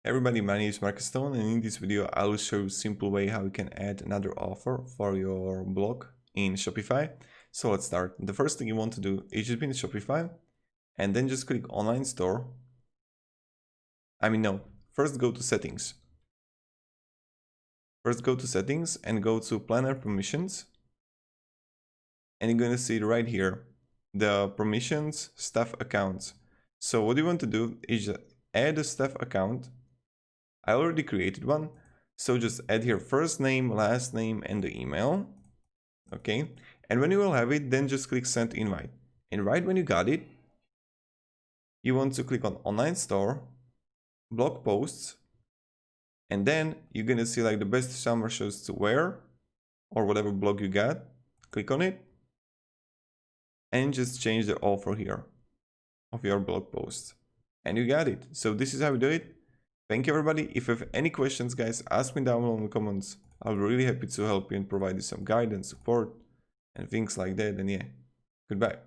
Everybody, my name is Marcus Stone, and in this video I will show you a simple way how you can add another offer for your blog in Shopify. So let's start. The first thing you want to do is just be in Shopify and then just click online store. First go to settings. First go to settings and go to planner permissions. And you're going to see it right here, the permissions, staff accounts. So what you want to do is just add a staff account. I already created one, so just add here first name, last name, and the email. Okay, and when you will have it, then just click send invite. And right when you got it, you want to click on online store, blog posts, and then you're gonna see like the best summer shows to wear, or whatever blog you got. Click on it, and just change the offer here of your blog post, and you got it. So this is how we do it. Thank you everybody. If you have any questions, guys, ask me down below in the comments. I'll be really happy to help you and provide you some guidance, support, and things like that. And yeah, goodbye.